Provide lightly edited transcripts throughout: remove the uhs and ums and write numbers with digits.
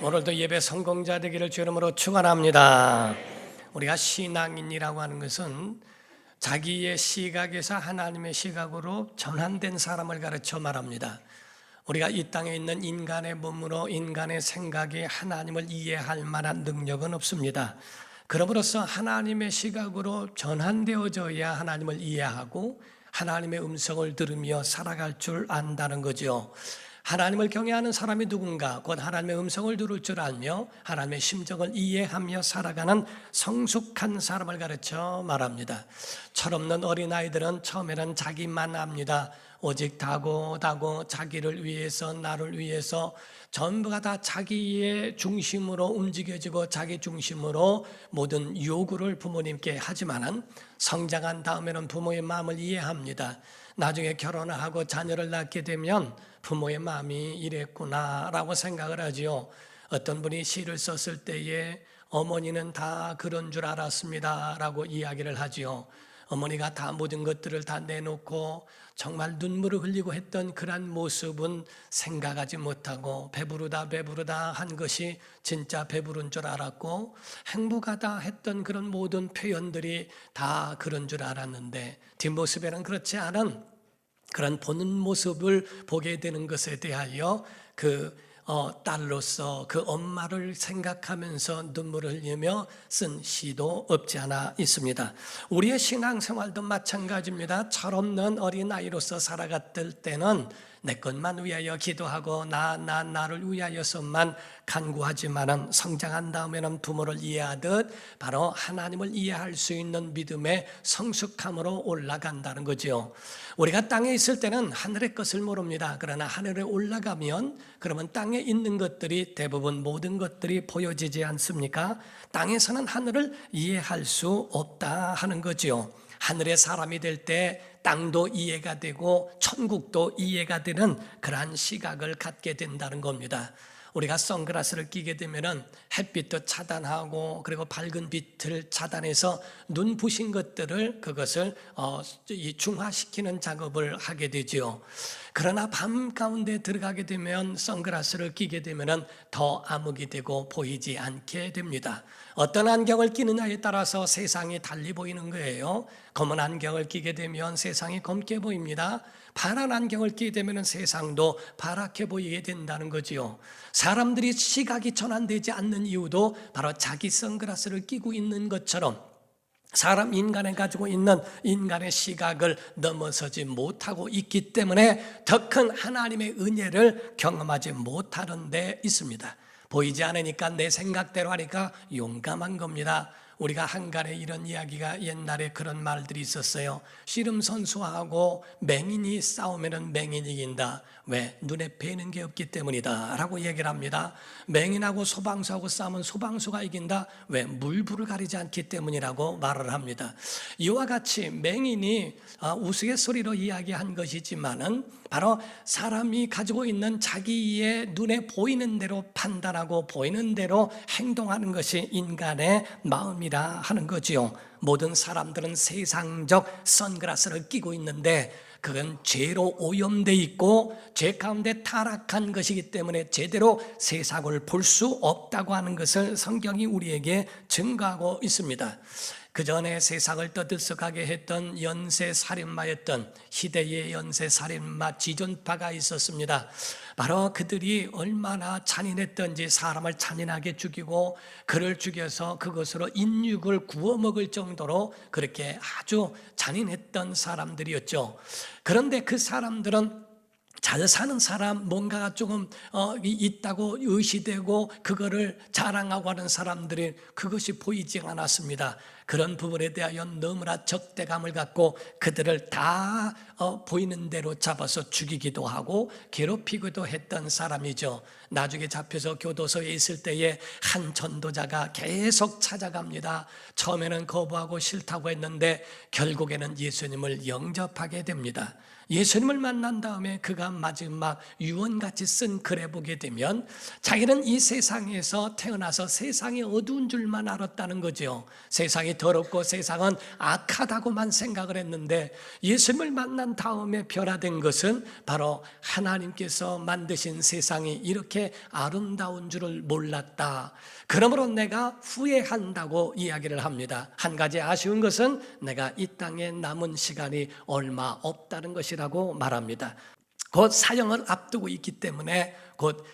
오늘도 예배 성공자 되기를 주 이름으로 축원합니다. 우리가 신앙인이라고 하는 것은 자기의 시각에서 하나님의 시각으로 전환된 사람을 가르쳐 말합니다. 우리가 이 땅에 있는 인간의 몸으로 인간의 생각이 하나님을 이해할 만한 능력은 없습니다. 그러므로서 하나님의 시각으로 전환되어져야 하나님을 이해하고 하나님의 음성을 들으며 살아갈 줄 안다는 거죠. 하나님을 경외하는 사람이 누군가, 곧 하나님의 음성을 들을 줄 알며 하나님의 심정을 이해하며 살아가는 성숙한 사람을 가르쳐 말합니다. 철없는 어린아이들은 처음에는 자기만 압니다. 오직 다고 자기를 위해서, 나를 위해서 전부가 다 자기의 중심으로 움직여지고 자기 중심으로 모든 요구를 부모님께 하지만은 성장한 다음에는 부모의 마음을 이해합니다. 나중에 결혼을 하고 자녀를 낳게 되면 부모의 마음이 이랬구나라고 생각을 하지요. 어떤 분이 시를 썼을 때에 어머니는 다 그런 줄 알았습니다라고 이야기를 하지요. 어머니가 다 모든 것들을 다 내놓고 정말 눈물을 흘리고 했던 그러한 모습은 생각하지 못하고 배부르다 한 것이 진짜 배부른 줄 알았고, 행복하다 했던 그런 모든 표현들이 다 그런 줄 알았는데 뒷모습에는 그렇지 않은 그런 보는 모습을 보게 되는 것에 대하여 딸로서 그 엄마를 생각하면서 눈물을 흘리며 쓴 시도 없지 않아 있습니다. 우리의 신앙생활도 마찬가지입니다. 철없는 어린아이로서 살아갔을 때는 내 것만 위하여 기도하고 나를 위하여서만 간구하지만은 성장한 다음에는 부모를 이해하듯 바로 하나님을 이해할 수 있는 믿음의 성숙함으로 올라간다는 거죠. 우리가 땅에 있을 때는 하늘의 것을 모릅니다. 그러나 하늘에 올라가면 그러면 땅에 있는 것들이 대부분 모든 것들이 보여지지 않습니까? 땅에서는 하늘을 이해할 수 없다 하는 거죠. 하늘의 사람이 될 때 땅도 이해가 되고 천국도 이해가 되는 그러한 시각을 갖게 된다는 겁니다. 우리가 선글라스를 끼게 되면은 햇빛도 차단하고 그리고 밝은 빛을 차단해서 눈 부신 것들을 그것을 중화시키는 작업을 하게 되죠. 그러나 밤 가운데 들어가게 되면 선글라스를 끼게 되면은 더 암흑이 되고 보이지 않게 됩니다. 어떤 안경을 끼느냐에 따라서 세상이 달리 보이는 거예요. 검은 안경을 끼게 되면 세상이 검게 보입니다. 파란 안경을 끼게 되면 세상도 파랗게 보이게 된다는 거지요. 사람들이 시각이 전환되지 않는 이유도 바로 자기 선글라스를 끼고 있는 것처럼 인간이 가지고 있는 인간의 시각을 넘어서지 못하고 있기 때문에 더 큰 하나님의 은혜를 경험하지 못하는 데 있습니다. 보이지 않으니까 내 생각대로 하니까 용감한 겁니다. 우리가 한간에 이런 이야기가 옛날에 그런 말들이 있었어요. 씨름 선수하고 맹인이 싸우면 맹인이 이긴다. 왜? 눈에 뵈는 게 없기 때문이다 라고 얘기를 합니다. 맹인하고 소방수하고 싸우면 소방수가 이긴다. 왜? 물불을 가리지 않기 때문이라고 말을 합니다. 이와 같이 맹인이 우스갯소리로 이야기한 것이지만은 바로 사람이 가지고 있는 자기의 눈에 보이는 대로 판단하고 보이는 대로 행동하는 것이 인간의 마음이라 하는 거지요. 모든 사람들은 세상적 선글라스를 끼고 있는데 그건 죄로 오염되어 있고 죄 가운데 타락한 것이기 때문에 제대로 세상을 볼 수 없다고 하는 것을 성경이 우리에게 증거하고 있습니다. 그 전에 세상을 떠들썩하게 했던 연쇄살인마였던 희대의 연쇄살인마 지존파가 있었습니다. 바로 그들이 얼마나 잔인했던지 사람을 잔인하게 죽이고 그를 죽여서 그것으로 인육을 구워 먹을 정도로 그렇게 아주 잔인했던 사람들이었죠. 그런데 그 사람들은 잘 사는 사람, 뭔가가 조금 있다고 의시되고 그거를 자랑하고 하는 사람들이 그것이 보이지 않았습니다. 그런 부분에 대하여 너무나 적대감을 갖고 그들을 다 보이는 대로 잡아서 죽이기도 하고 괴롭히기도 했던 사람이죠. 나중에 잡혀서 교도소에 있을 때에 한 전도자가 계속 찾아갑니다. 처음에는 거부하고 싫다고 했는데 결국에는 예수님을 영접하게 됩니다. 예수님을 만난 다음에 그가 마지막 유언같이 쓴 글에 보게 되면 자기는 이 세상에서 태어나서 세상이 어두운 줄만 알았다는 거죠. 세상이 더럽고 세상은 악하다고만 생각을 했는데 예수님을 만난 다음에 변화된 것은 바로 하나님께서 만드신 세상이 이렇게 아름다운 줄을 몰랐다. 그러므로 내가 후회한다고 이야기를 합니다. 한 가지 아쉬운 것은 내가 이 땅에 남은 시간이 얼마 없다는 것이라고 말합니다. 곧 사형을 앞두고 있기 때문에 곧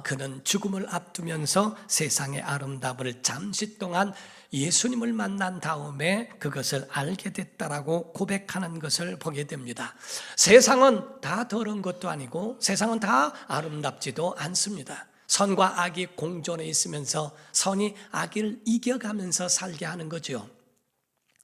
그는 죽음을 앞두면서 세상의 아름다움을 잠시 동안 예수님을 만난 다음에 그것을 알게 됐다라고 고백하는 것을 보게 됩니다. 세상은 다 더러운 것도 아니고 세상은 다 아름답지도 않습니다. 선과 악이 공존해 있으면서 선이 악을 이겨가면서 살게 하는 거죠.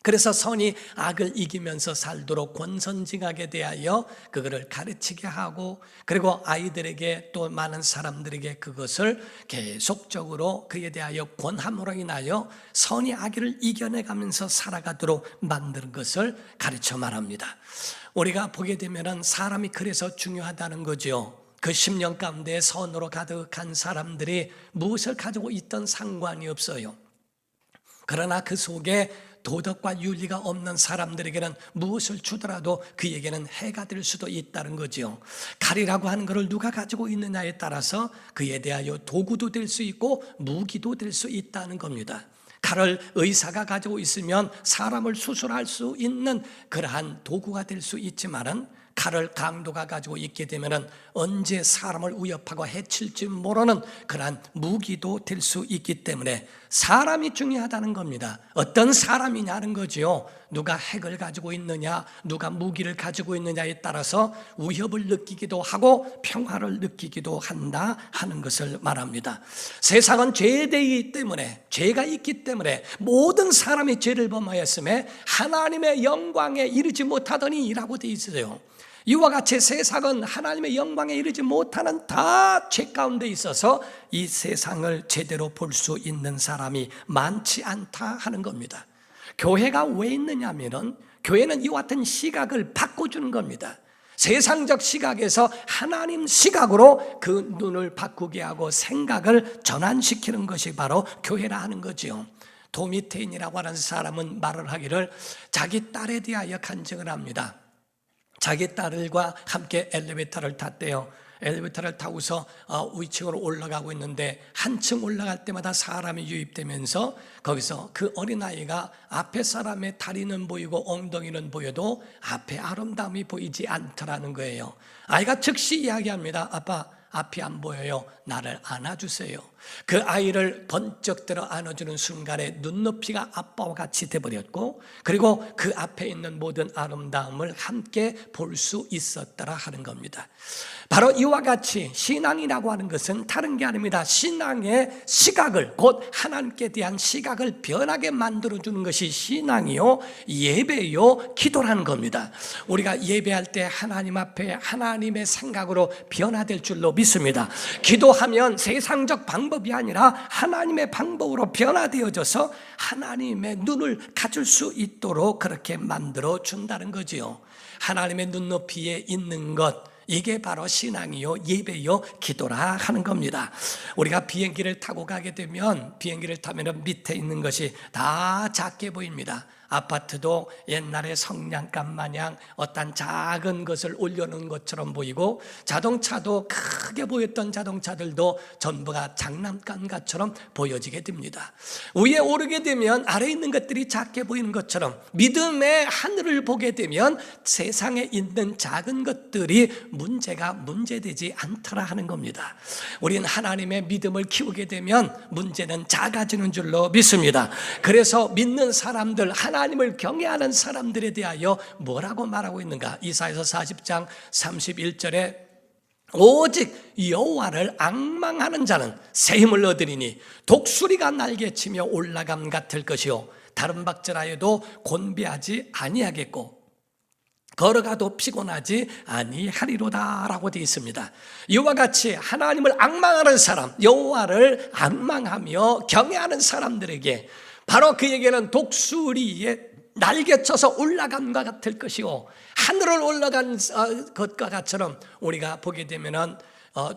그래서 선이 악을 이기면서 살도록 권선징악에 대하여 그거를 가르치게 하고, 그리고 아이들에게 또 많은 사람들에게 그것을 계속적으로 그에 대하여 권함으로 인하여 선이 악을 이겨내가면서 살아가도록 만드는 것을 가르쳐 말합니다. 우리가 보게 되면 사람이 그래서 중요하다는 거죠. 그 10년 가운데 선으로 가득한 사람들이 무엇을 가지고 있던 상관이 없어요. 그러나 그 속에 도덕과 윤리가 없는 사람들에게는 무엇을 주더라도 그에게는 해가 될 수도 있다는 거죠. 칼이라고 하는 것을 누가 가지고 있느냐에 따라서 그에 대하여 도구도 될 수 있고 무기도 될 수 있다는 겁니다. 칼을 의사가 가지고 있으면 사람을 수술할 수 있는 그러한 도구가 될 수 있지만은 칼을 강도가 가지고 있게 되면 언제 사람을 위협하고 해칠지 모르는 그러한 무기도 될 수 있기 때문에 사람이 중요하다는 겁니다. 어떤 사람이냐는 거죠. 누가 핵을 가지고 있느냐, 누가 무기를 가지고 있느냐에 따라서 위협을 느끼기도 하고 평화를 느끼기도 한다 하는 것을 말합니다. 세상은 죄되기 때문에, 죄가 있기 때문에 모든 사람이 죄를 범하였음에 하나님의 영광에 이르지 못하더니 라고 되어 있어요. 이와 같이 세상은 하나님의 영광에 이르지 못하는 다 죄 가운데 있어서 이 세상을 제대로 볼 수 있는 사람이 많지 않다 하는 겁니다. 교회가 왜 있느냐면은 교회는 이와 같은 시각을 바꿔주는 겁니다. 세상적 시각에서 하나님 시각으로 그 눈을 바꾸게 하고 생각을 전환시키는 것이 바로 교회라 하는 거지요. 도미테인이라고 하는 사람은 말을 하기를 자기 딸에 대하여 간증을 합니다. 자기 딸과 함께 엘리베이터를 탔대요. 엘리베이터를 타고서 위층으로 올라가고 있는데 한층 올라갈 때마다 사람이 유입되면서 거기서 그 어린아이가 앞에 사람의 다리는 보이고 엉덩이는 보여도 앞에 아름다움이 보이지 않더라는 거예요. 아이가 즉시 이야기합니다. 아빠, 앞이 안 보여요. 나를 안아주세요. 그 아이를 번쩍 들어 안아주는 순간에 눈높이가 아빠와 같이 돼버렸고, 그리고 그 앞에 있는 모든 아름다움을 함께 볼 수 있었더라 하는 겁니다. 바로 이와 같이 신앙이라고 하는 것은 다른 게 아닙니다. 신앙의 시각을, 곧 하나님께 대한 시각을 변하게 만들어주는 것이 신앙이요, 예배요, 기도라는 겁니다. 우리가 예배할 때 하나님 앞에 하나님의 생각으로 변화될 줄로 믿습니다. 기도하면 세상적 방법이 아니라 하나님의 방법으로 변화되어져서 하나님의 눈을 가질 수 있도록 그렇게 만들어 준다는 거지요. 하나님의 눈높이에 있는 것, 이게 바로 신앙이요, 예배요, 기도라 하는 겁니다. 우리가 비행기를 타고 가게 되면 비행기를 타면 밑에 있는 것이 다 작게 보입니다. 아파트도 옛날에 성냥갑 마냥 어떤 작은 것을 올려놓은 것처럼 보이고, 자동차도 크게 보였던 자동차들도 전부가 장난감같처럼 보여지게 됩니다. 위에 오르게 되면 아래에 있는 것들이 작게 보이는 것처럼 믿음의 하늘을 보게 되면 세상에 있는 작은 것들이 문제되지 않더라 하는 겁니다. 우리는 하나님의 믿음을 키우게 되면 문제는 작아지는 줄로 믿습니다. 그래서 믿는 사람들, 하나님을 경외하는 사람들에 대하여 뭐라고 말하고 있는가? 이사야서 40장 31절에 오직 여호와를 앙망하는 자는 새 힘을 얻으리니 독수리가 날개치며 올라감 같을 것이요 다른 박질하여도 곤비하지 아니하겠고 걸어가도 피곤하지 아니하리로다 라고 되어 있습니다. 이와 같이 하나님을 앙망하는 사람, 여호와를 앙망하며 경외하는 사람들에게 바로 그에게는 독수리에 날개쳐서 올라감과 같을 것이요 하늘을 올라간 것과 같처럼 우리가 보게 되면은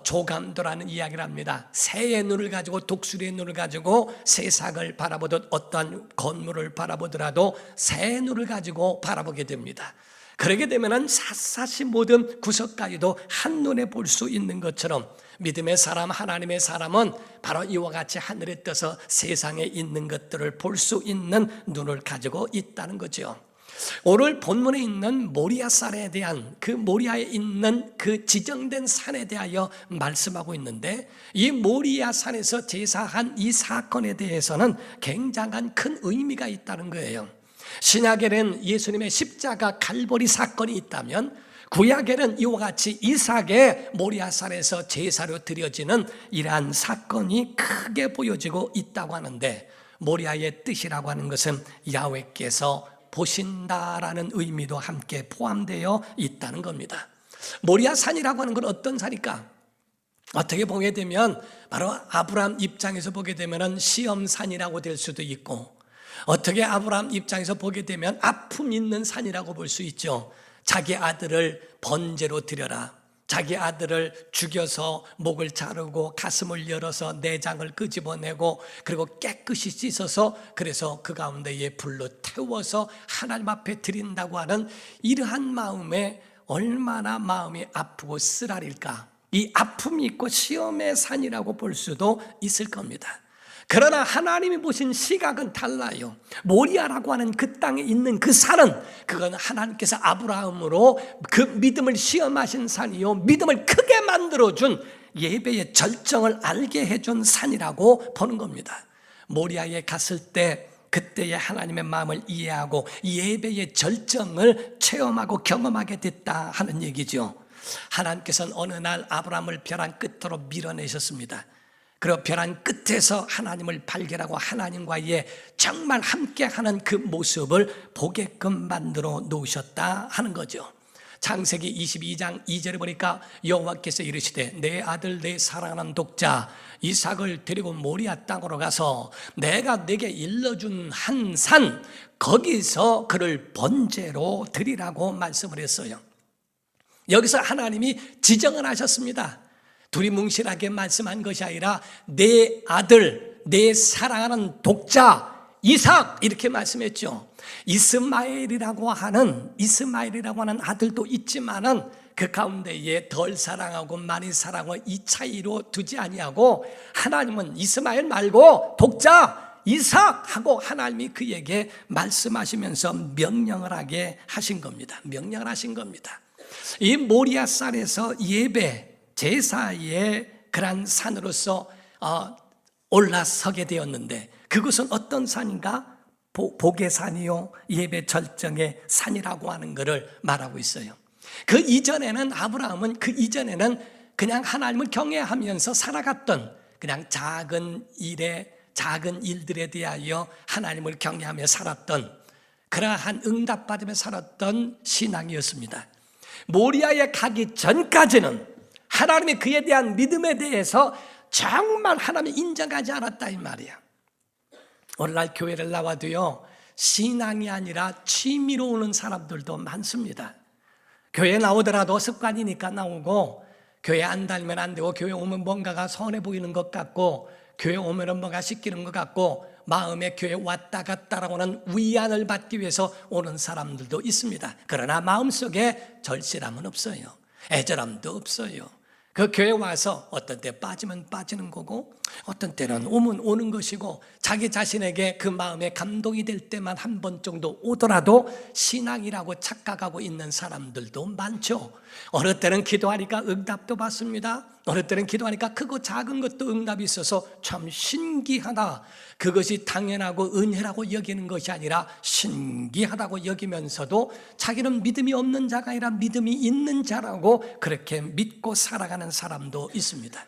조감도라는 이야기를 합니다. 새의 눈을 가지고 독수리의 눈을 가지고 세상을 바라보듯 어떠한 건물을 바라보더라도 새의 눈을 가지고 바라보게 됩니다. 그러게 되면은 샅샅이 모든 구석까지도 한눈에 볼 수 있는 것처럼 믿음의 사람, 하나님의 사람은 바로 이와 같이 하늘에 떠서 세상에 있는 것들을 볼 수 있는 눈을 가지고 있다는 거죠. 오늘 본문에 있는 모리아 산에 대한 그 모리아에 있는 그 지정된 산에 대하여 말씀하고 있는데, 이 모리아 산에서 제사한 이 사건에 대해서는 굉장한 큰 의미가 있다는 거예요. 신약에는 예수님의 십자가 갈보리 사건이 있다면, 구약에는 이와 같이 이삭의 모리아산에서 제사로 드려지는 이러한 사건이 크게 보여지고 있다고 하는데, 모리아의 뜻이라고 하는 것은 야훼께서 보신다라는 의미도 함께 포함되어 있다는 겁니다. 모리아산이라고 하는 건 어떤 산일까? 어떻게 보게 되면 바로 아브라함 입장에서 보게 되면 시험산이라고 될 수도 있고, 어떻게 아브라함 입장에서 보게 되면 아픔 있는 산이라고 볼 수 있죠. 자기 아들을 번제로 드려라, 자기 아들을 죽여서 목을 자르고 가슴을 열어서 내장을 끄집어내고 그리고 깨끗이 씻어서 그래서 그 가운데에 불로 태워서 하나님 앞에 드린다고 하는 이러한 마음에 얼마나 마음이 아프고 쓰라릴까. 이 아픔이 있고 시험의 산이라고 볼 수도 있을 겁니다. 그러나 하나님이 보신 시각은 달라요. 모리아라고 하는 그 땅에 있는 그 산은, 그건 하나님께서 아브라함으로 그 믿음을 시험하신 산이요, 믿음을 크게 만들어준 예배의 절정을 알게 해준 산이라고 보는 겁니다. 모리아에 갔을 때 그때의 하나님의 마음을 이해하고 예배의 절정을 체험하고 경험하게 됐다 하는 얘기죠. 하나님께서는 어느 날 아브라함을 벼랑 끝으로 밀어내셨습니다. 그리고 벼랑 끝에서 하나님을 발견하고 하나님과의 정말 함께하는 그 모습을 보게끔 만들어 놓으셨다 하는 거죠. 창세기 22장 2절에 보니까 여호와께서 이르시되 내 아들 내 사랑하는 독자 이삭을 데리고 모리아 땅으로 가서 내가 내게 일러준 한 산, 거기서 그를 번제로 드리라고 말씀을 했어요. 여기서 하나님이 지정을 하셨습니다. 두리뭉실하게 말씀한 것이 아니라 내 아들, 내 사랑하는 독자 이삭, 이렇게 말씀했죠. 이스마엘이라고 하는 아들도 있지만은 그 가운데에 덜 사랑하고 많이 사랑하고 이 차이로 두지 아니하고, 하나님은 이스마엘 말고 독자 이삭 하고 하나님이 그에게 말씀하시면서 명령을 하게 하신 겁니다. 명령을 하신 겁니다. 이 모리아산에서 예배 제사의 그런 산으로서 올라서게 되었는데, 그것은 어떤 산인가? 복의 산이요 예배 절정의 산이라고 하는 것을 말하고 있어요. 그 이전에는 아브라함은 그냥 하나님을 경외하면서 살아갔던, 그냥 작은 일들에 대하여 하나님을 경외하며 살았던, 그러한 응답받으며 살았던 신앙이었습니다. 모리아에 가기 전까지는 하나님이 그에 대한 믿음에 대해서 정말 하나님이 인정하지 않았다 이 말이야. 오늘날 교회를 나와도요, 신앙이 아니라 취미로 오는 사람들도 많습니다. 교회 나오더라도 습관이니까 나오고, 교회 안 다니면 안 되고, 교회 오면 뭔가가 선해 보이는 것 같고, 교회 오면은 뭔가 시키는 것 같고, 마음에 교회 왔다 갔다라고 하는 위안을 받기 위해서 오는 사람들도 있습니다. 그러나 마음속에 절실함은 없어요. 애절함도 없어요. 그 교회 와서 어떤 때 빠지면 빠지는 거고, 어떤 때는 오면 오는 것이고, 자기 자신에게 그 마음에 감동이 될 때만 한 번 정도 오더라도 신앙이라고 착각하고 있는 사람들도 많죠. 어느 때는 기도하니까 응답도 받습니다. 어느 때는 기도하니까 크고 작은 것도 응답이 있어서 참 신기하다. 그것이 당연하고 은혜라고 여기는 것이 아니라 신기하다고 여기면서도 자기는 믿음이 없는 자가 아니라 믿음이 있는 자라고 그렇게 믿고 살아가는 사람도 있습니다.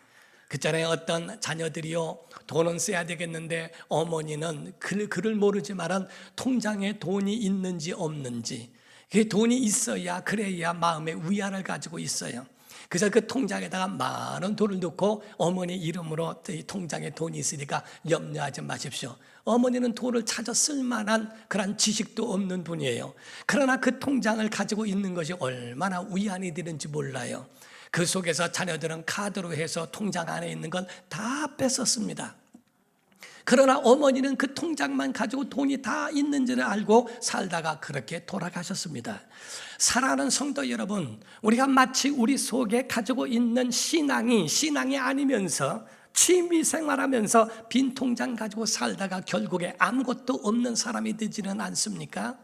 그전에 어떤 자녀들이요, 돈은 써야 되겠는데 어머니는 그를 모르지만 통장에 돈이 있는지 없는지, 그 돈이 있어야 그래야 마음의 위안을 가지고 있어요. 그래서 그 통장에다가 많은 돈을 넣고 어머니 이름으로 이 통장에 돈이 있으니까 염려하지 마십시오. 어머니는 돈을 찾아 쓸 만한 그런 지식도 없는 분이에요. 그러나 그 통장을 가지고 있는 것이 얼마나 위안이 되는지 몰라요. 그 속에서 자녀들은 카드로 해서 통장 안에 있는 건 다 뺏었습니다. 그러나 어머니는 그 통장만 가지고 돈이 다 있는 줄 알고 살다가 그렇게 돌아가셨습니다. 사랑하는 성도 여러분, 우리가 마치 우리 속에 가지고 있는 신앙이 아니면서 취미생활하면서 빈 통장 가지고 살다가 결국에 아무것도 없는 사람이 되지는 않습니까?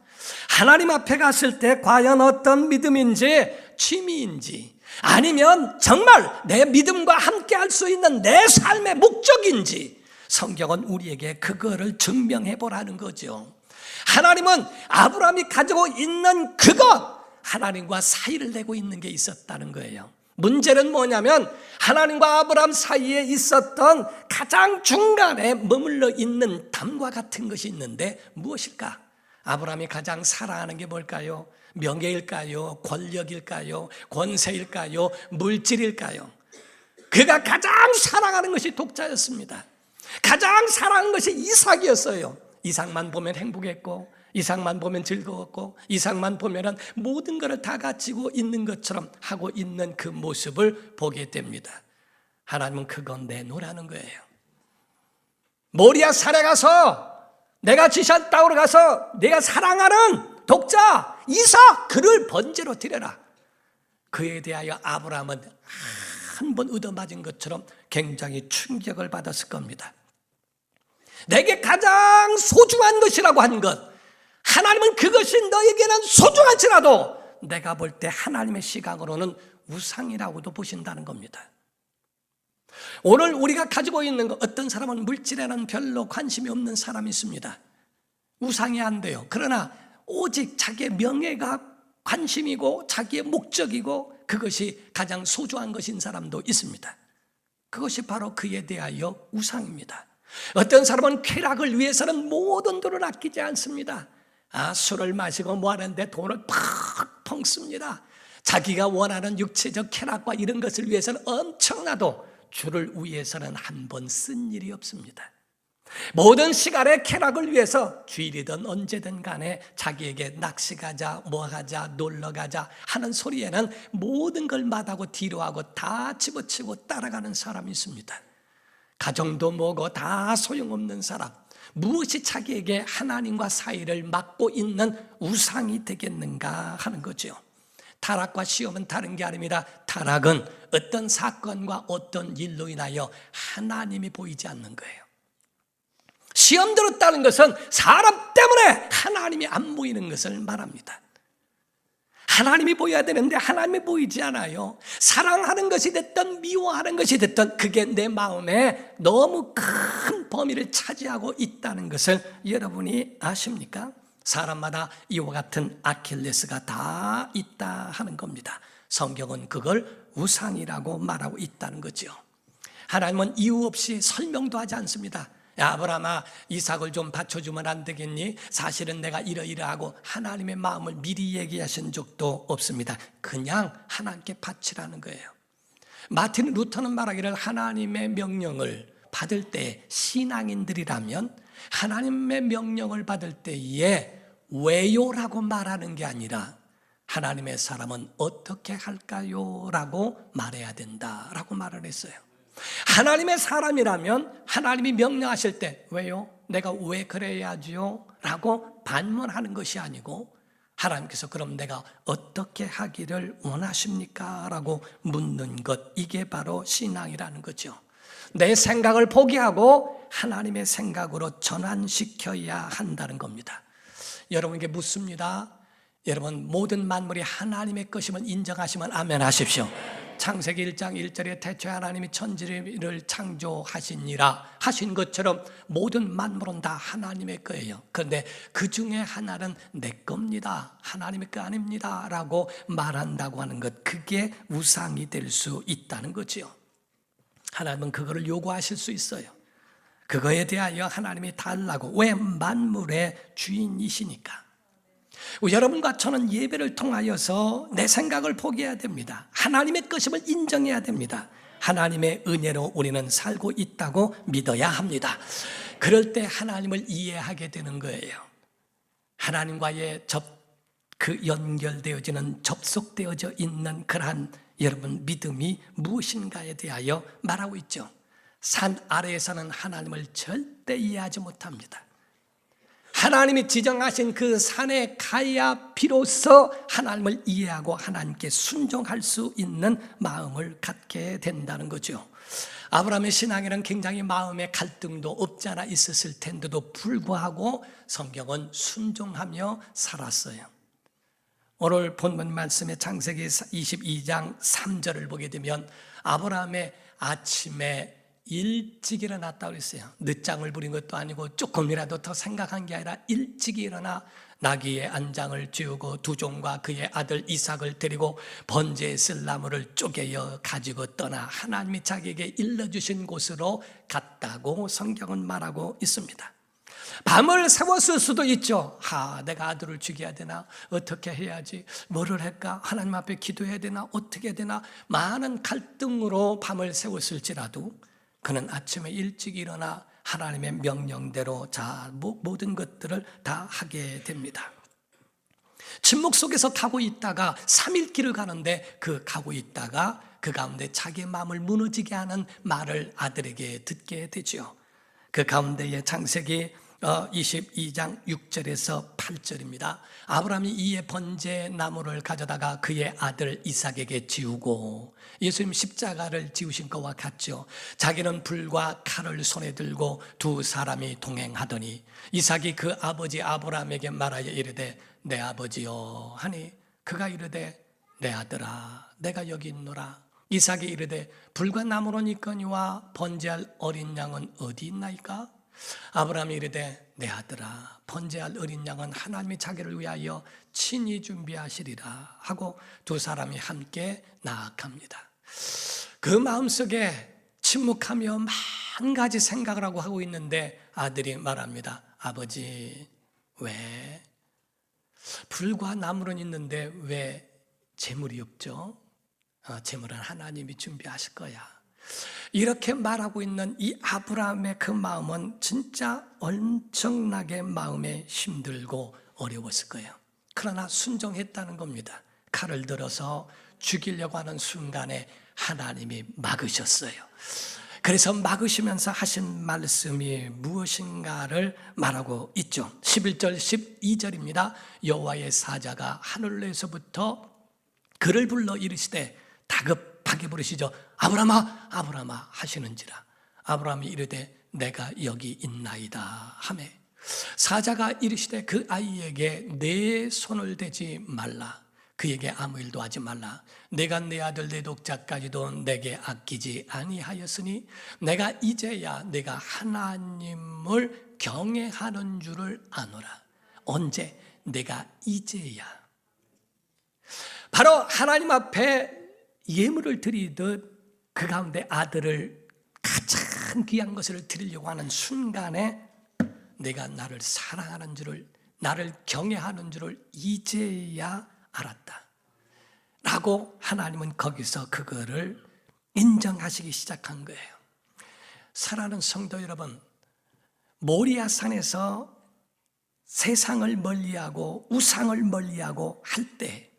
하나님 앞에 갔을 때 과연 어떤 믿음인지, 취미인지, 아니면 정말 내 믿음과 함께 할 수 있는 내 삶의 목적인지, 성경은 우리에게 그거를 증명해 보라는 거죠. 하나님은 아브라함이 가지고 있는 그것, 하나님과 사이를 내고 있는 게 있었다는 거예요. 문제는 뭐냐면 하나님과 아브라함 사이에 있었던 가장 중간에 머물러 있는 담과 같은 것이 있는데 무엇일까? 아브라함이 가장 사랑하는 게 뭘까요? 명예일까요? 권력일까요? 권세일까요? 물질일까요? 그가 가장 사랑하는 것이 독자였습니다. 가장 사랑하는 것이 이삭이었어요. 이삭만 보면 행복했고, 이삭만 보면 즐거웠고, 이삭만 보면 모든 것을 다 가지고 있는 것처럼 하고 있는 그 모습을 보게 됩니다. 하나님은 그건 내놓으라는 거예요. 모리아 산에 가서 내가 지시한 땅으로 가서 내가 사랑하는 독자 이삭, 그를 번제로 드려라. 그에 대하여 아브라함은 한 번 얻어맞은 것처럼 굉장히 충격을 받았을 겁니다. 내게 가장 소중한 것이라고 한 것, 하나님은 그것이 너에게는 소중할지라도 내가 볼 때 하나님의 시각으로는 우상이라고도 보신다는 겁니다. 오늘 우리가 가지고 있는 것, 어떤 사람은 물질에는 별로 관심이 없는 사람이 있습니다. 우상이 안 돼요. 그러나 오직 자기의 명예가 관심이고 자기의 목적이고 그것이 가장 소중한 것인 사람도 있습니다. 그것이 바로 그에 대하여 우상입니다. 어떤 사람은 쾌락을 위해서는 모든 돈을 아끼지 않습니다. 술을 마시고 뭐 하는데 돈을 팍 씁니다. 자기가 원하는 육체적 쾌락과 이런 것을 위해서는 엄청나도 주를 위해서는 한 번 쓴 일이 없습니다. 모든 시간의 쾌락을 위해서 주일이든 언제든 간에 자기에게 낚시 가자, 뭐 가자, 놀러 가자 하는 소리에는 모든 걸 마다하고 뒤로하고 다 집어치고 따라가는 사람이 있습니다. 가정도 뭐고 다 소용없는 사람, 무엇이 자기에게 하나님과 사이를 막고 있는 우상이 되겠는가 하는 거죠. 타락과 시험은 다른 게 아닙니다. 타락은 어떤 사건과 어떤 일로 인하여 하나님이 보이지 않는 거예요. 시험 들었다는 것은 사람 때문에 하나님이 안 보이는 것을 말합니다. 하나님이 보여야 되는데 하나님이 보이지 않아요. 사랑하는 것이 됐든 미워하는 것이 됐든 그게 내 마음에 너무 큰 범위를 차지하고 있다는 것을 여러분이 아십니까? 사람마다 이와 같은 아킬레스가 다 있다 하는 겁니다. 성경은 그걸 우상이라고 말하고 있다는 거죠. 하나님은 이유 없이 설명도 하지 않습니다. 야, 아브라함아, 이삭을 좀 바쳐주면 안 되겠니? 사실은 내가 이러이러하고 하나님의 마음을 미리 얘기하신 적도 없습니다. 그냥 하나님께 바치라는 거예요. 마틴 루터는 말하기를 하나님의 명령을 받을 때 신앙인들이라면 하나님의 명령을 받을 때에 왜요라고 말하는 게 아니라 하나님의 사람은 어떻게 할까요? 라고 말해야 된다라고 말을 했어요. 하나님의 사람이라면 하나님이 명령하실 때 왜요? 내가 왜 그래야지요? 라고 반문하는 것이 아니고 하나님께서 그럼 내가 어떻게 하기를 원하십니까? 라고 묻는 것, 이게 바로 신앙이라는 거죠. 내 생각을 포기하고 하나님의 생각으로 전환시켜야 한다는 겁니다. 여러분에게 묻습니다. 여러분, 모든 만물이 하나님의 것임을 인정하시면 아멘 하십시오. 창세기 1장 1절에 태초에 하나님이 천지를 창조하시니라 하신 것처럼 모든 만물은 다 하나님의 거예요. 그런데 그 중에 하나는 내 겁니다, 하나님의 거 아닙니다 라고 말한다고 하는 것, 그게 우상이 될 수 있다는 거지요. 하나님은 그거를 요구하실 수 있어요. 그거에 대하여 하나님이 달라고. 왜? 만물의 주인이시니까. 여러분과 저는 예배를 통하여서 내 생각을 포기해야 됩니다. 하나님의 것임을 인정해야 됩니다. 하나님의 은혜로 우리는 살고 있다고 믿어야 합니다. 그럴 때 하나님을 이해하게 되는 거예요. 하나님과의 연결되어지는, 접속되어져 있는 그러한 여러분, 믿음이 무엇인가에 대하여 말하고 있죠. 산 아래에서는 하나님을 절대 이해하지 못합니다. 하나님이 지정하신 그 산에 가야 비로소 하나님을 이해하고 하나님께 순종할 수 있는 마음을 갖게 된다는 거죠. 아브라함의 신앙에는 굉장히 마음의 갈등도 없지 않아 있었을 텐데도 불구하고 성경은 순종하며 살았어요. 오늘 본문 말씀의 창세기 22장 3절을 보게 되면 아브라함의 아침에 일찍 일어났다고 그랬어요. 늦잠을 부린 것도 아니고 조금이라도 더 생각한 게 아니라 일찍 일어나 나귀의 안장을 지우고 두 종과 그의 아들 이삭을 데리고 번제에 쓸 나무를 쪼개어 가지고 떠나 하나님이 자기에게 일러주신 곳으로 갔다고 성경은 말하고 있습니다. 밤을 새웠을 수도 있죠. 내가 아들을 죽여야 되나? 어떻게 해야지? 뭐를 할까? 하나님 앞에 기도해야 되나? 어떻게 해야 되나? 많은 갈등으로 밤을 새웠을지라도 그는 아침에 일찍 일어나 하나님의 명령대로 모든 것들을 다 하게 됩니다. 침묵 속에서 가고 있다가 3일 길을 가는데 가고 있다가 그 가운데 자기의 마음을 무너지게 하는 말을 아들에게 듣게 되죠. 그 가운데에 창세기 22장 6절에서 8절입니다. 아브라함이 이에 번제 나무를 가져다가 그의 아들 이삭에게 지우고, 예수님 십자가를 지우신 것과 같죠. 자기는 불과 칼을 손에 들고 두 사람이 동행하더니 이삭이 그 아버지 아브라함에게 말하여 이르되 내 아버지여 하니 그가 이르되 내 아들아 내가 여기 있노라. 이삭이 이르되 불과 나무는 있거니와 번제할 어린 양은 어디 있나이까? 아브라함이 이르되 내 아들아 번제할 어린 양은 하나님이 자기를 위하여 친히 준비하시리라 하고 두 사람이 함께 나아갑니다. 그 마음속에 침묵하며 만 가지 생각을 하고 있는데 아들이 말합니다. 아버지 왜 불과 나무는 있는데 왜 재물이 없죠? 재물은 하나님이 준비하실 거야. 이렇게 말하고 있는 이 아브라함의 그 마음은 진짜 엄청나게 마음에 힘들고 어려웠을 거예요. 그러나 순종했다는 겁니다. 칼을 들어서 죽이려고 하는 순간에 하나님이 막으셨어요. 그래서 막으시면서 하신 말씀이 무엇인가를 말하고 있죠. 11절 12절입니다. 여호와의 사자가 하늘에서부터 그를 불러 이르시되 다급하게 부르시죠. 아브라함아 아브라함아 하시는지라. 아브라함이 이르되 내가 여기 있나이다 하매 사자가 이르시되 그 아이에게 내 손을 대지 말라. 그에게 아무 일도 하지 말라. 내가 내 아들 내 독자까지도 내게 아끼지 아니하였으니 내가 이제야 내가 하나님을 경외하는 줄을 아노라. 언제? 내가 이제야. 바로 하나님 앞에 예물을 드리듯 그 가운데 아들을 가장 귀한 것을 드리려고 하는 순간에 내가 나를 사랑하는 줄을, 나를 경외하는 줄을 이제야 알았다 라고 하나님은 거기서 그거를 인정하시기 시작한 거예요. 사랑하는 성도 여러분, 모리아산에서 세상을 멀리하고 우상을 멀리하고 할 때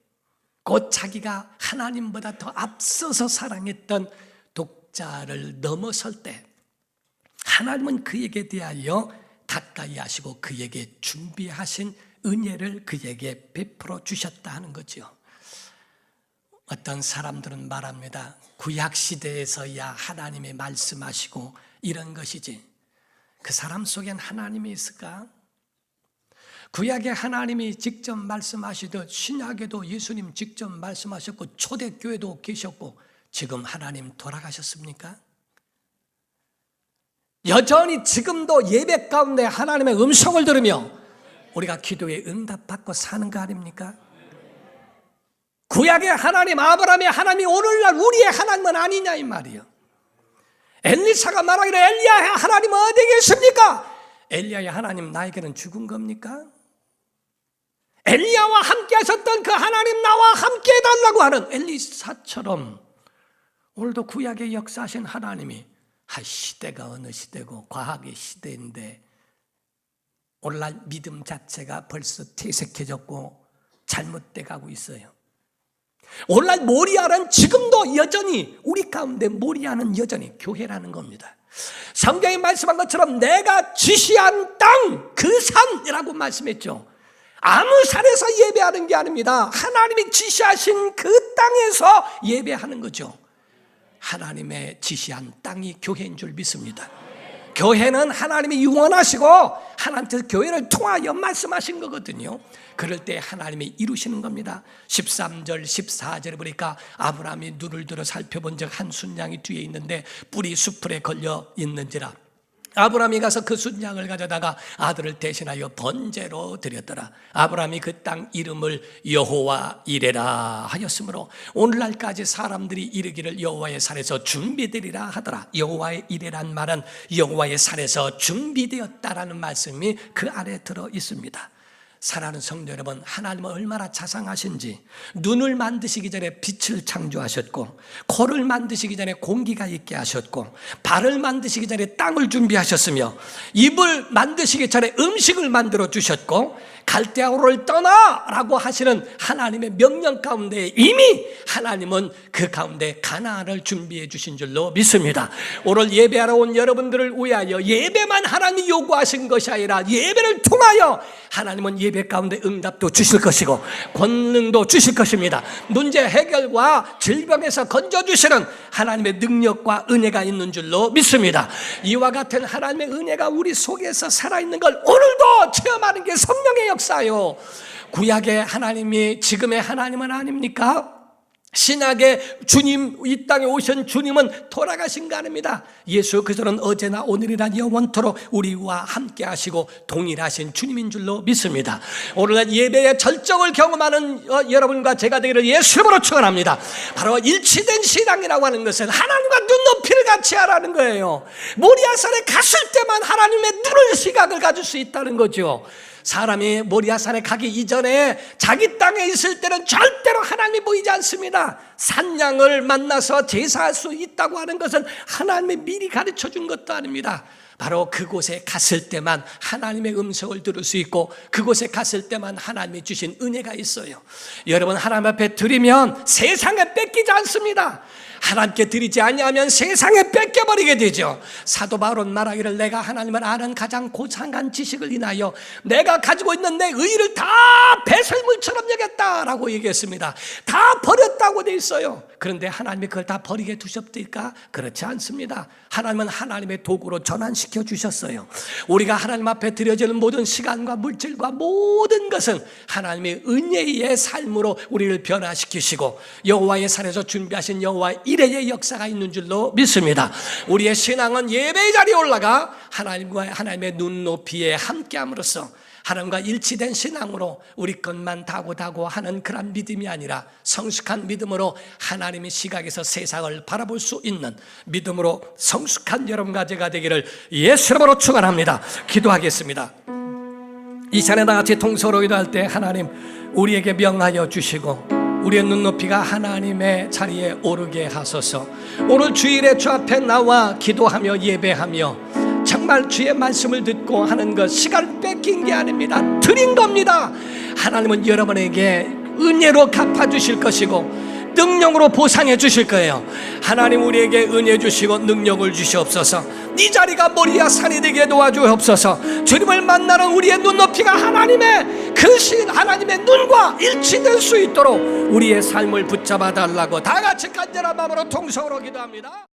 곧 자기가 하나님보다 더 앞서서 사랑했던 독자를 넘어설 때 하나님은 그에게 대하여 가까이 하시고 그에게 준비하신 은혜를 그에게 베풀어 주셨다 하는 거죠. 어떤 사람들은 말합니다. 구약시대에서야 하나님이 말씀하시고 이런 것이지 그 사람 속엔 하나님이 있을까? 구약에 하나님이 직접 말씀하시듯 신약에도 예수님 직접 말씀하셨고 초대교회도 계셨고 지금 하나님 돌아가셨습니까? 여전히 지금도 예배 가운데 하나님의 음성을 들으며 우리가 기도에 응답받고 사는 거 아닙니까? 구약의 하나님 아브라함의 하나님이 오늘날 우리의 하나님은 아니냐 이 말이에요. 엘리사가 말하기를 엘리야의 하나님 어디 계십니까? 엘리야의 하나님 나에게는 죽은 겁니까? 엘리야와 함께 하셨던 그 하나님 나와 함께 해달라고 하는 엘리사처럼 오늘도 구약의 역사하신 하나님이 시대가 어느 시대고 과학의 시대인데 오늘날 믿음 자체가 벌써 퇴색해졌고 잘못돼 가고 있어요. 오늘날 모리아는 지금도 여전히 우리 가운데 모리아는 여전히 교회라는 겁니다. 성경이 말씀한 것처럼 내가 지시한 땅, 그 산이라고 말씀했죠. 아무 산에서 예배하는 게 아닙니다. 하나님이 지시하신 그 땅에서 예배하는 거죠. 하나님의 지시한 땅이 교회인 줄 믿습니다. 교회는 하나님이 유언하시고 하나님께서 교회를 통하여 말씀하신 거거든요. 그럴 때 하나님이 이루시는 겁니다. 13절 14절에 보니까 아브라함이 눈을 들어 살펴본 적 한 순양이 뒤에 있는데 뿔이 수풀에 걸려 있는지라 아브라함이 가서 그 순양을 가져다가 아들을 대신하여 번제로 드렸더라. 아브라함이 그 땅 이름을 여호와 이레라 하였으므로 오늘날까지 사람들이 이르기를 여호와의 산에서 준비되리라 하더라. 여호와의 이레란 말은 여호와의 산에서 준비되었다라는 말씀이 그 안에 들어 있습니다. 사랑하는 성도 여러분, 하나님은 얼마나 자상하신지 눈을 만드시기 전에 빛을 창조하셨고 코를 만드시기 전에 공기가 있게 하셨고 발을 만드시기 전에 땅을 준비하셨으며 입을 만드시기 전에 음식을 만들어 주셨고 갈대아우를 떠나라고 하시는 하나님의 명령 가운데 이미 하나님은 그 가운데 가나안을 준비해 주신 줄로 믿습니다. 오늘 예배하러 온 여러분들을 위하여 예배만 하나님이 요구하신 것이 아니라 예배를 통하여 하나님은 예배 가운데 응답도 주실 것이고 권능도 주실 것입니다. 문제 해결과 질병에서 건져주시는 하나님의 능력과 은혜가 있는 줄로 믿습니다. 이와 같은 하나님의 은혜가 우리 속에서 살아있는 걸 오늘도 체험하는 게 성령의 역사요. 구약의 하나님이 지금의 하나님은 아닙니까? 신약의 주님, 이 땅에 오신 주님은 돌아가신 거 아닙니다. 예수 그리스도는 어제나 오늘이나 영원토록 우리와 함께 하시고 동일하신 주님인 줄로 믿습니다. 오늘날 예배의 절정을 경험하는 여러분과 제가 되기를 예수 이름으로 축원합니다. 바로 일치된 신앙이라고 하는 것은 하나님과 눈높이를 같이 하라는 거예요. 모리아산에 갔을 때만 하나님의 눈을 시각을 가질 수 있다는 거죠. 사람이 모리아산에 가기 이전에 자기 땅에 있을 때는 절대로 하나님이 보이지 않습니다. 산양을 만나서 제사할 수 있다고 하는 것은 하나님이 미리 가르쳐 준 것도 아닙니다. 바로 그곳에 갔을 때만 하나님의 음성을 들을 수 있고 그곳에 갔을 때만 하나님이 주신 은혜가 있어요. 여러분, 하나님 앞에 드리면 세상에 뺏기지 않습니다. 하나님께 드리지 아니하면 세상에 뺏겨버리게 되죠. 사도 바울은 말하기를 내가 하나님을 아는 가장 고상한 지식을 인하여 내가 가지고 있는 내 의의를 다 배설물처럼 여겼다라고 얘기했습니다. 다 버렸다고 돼 있어요. 그런데 하나님이 그걸 다 버리게 두셨을까? 그렇지 않습니다. 하나님은 하나님의 도구로 전환시켜 주셨어요. 우리가 하나님 앞에 드려지는 모든 시간과 물질과 모든 것은 하나님의 은혜의 삶으로 우리를 변화시키시고 여호와의 산에서 준비하신 여호와의 이레의 역사가 있는 줄로 믿습니다. 우리의 신앙은 예배의 자리에 올라가 하나님과 하나님의 눈높이에 함께함으로써 하나님과 일치된 신앙으로 우리 것만 다고다고 하는 그런 믿음이 아니라 성숙한 믿음으로 하나님의 시각에서 세상을 바라볼 수 있는 믿음으로 성숙한 여러분과 제가 되기를 예수 이름으로 축원합니다. 기도하겠습니다. 이 시간에 나같이 통성으로 기도할 때 하나님 우리에게 명하여 주시고 우리의 눈높이가 하나님의 자리에 오르게 하소서. 오늘 주일에 주 앞에 나와 기도하며 예배하며 정말 주의 말씀을 듣고 하는 것 시간 뺏긴 게 아닙니다. 드린 겁니다. 하나님은 여러분에게 은혜로 갚아주실 것이고 능력으로 보상해 주실 거예요. 하나님 우리에게 은혜 주시고 능력을 주시옵소서. 이 자리가 모리아산이 되게 도와주옵소서. 주님을 만나는 우리의 눈높이가 하나님의 그 신 하나님의 눈과 일치될 수 있도록 우리의 삶을 붙잡아 달라고 다 같이 간절한 마음으로 통성으로 기도합니다.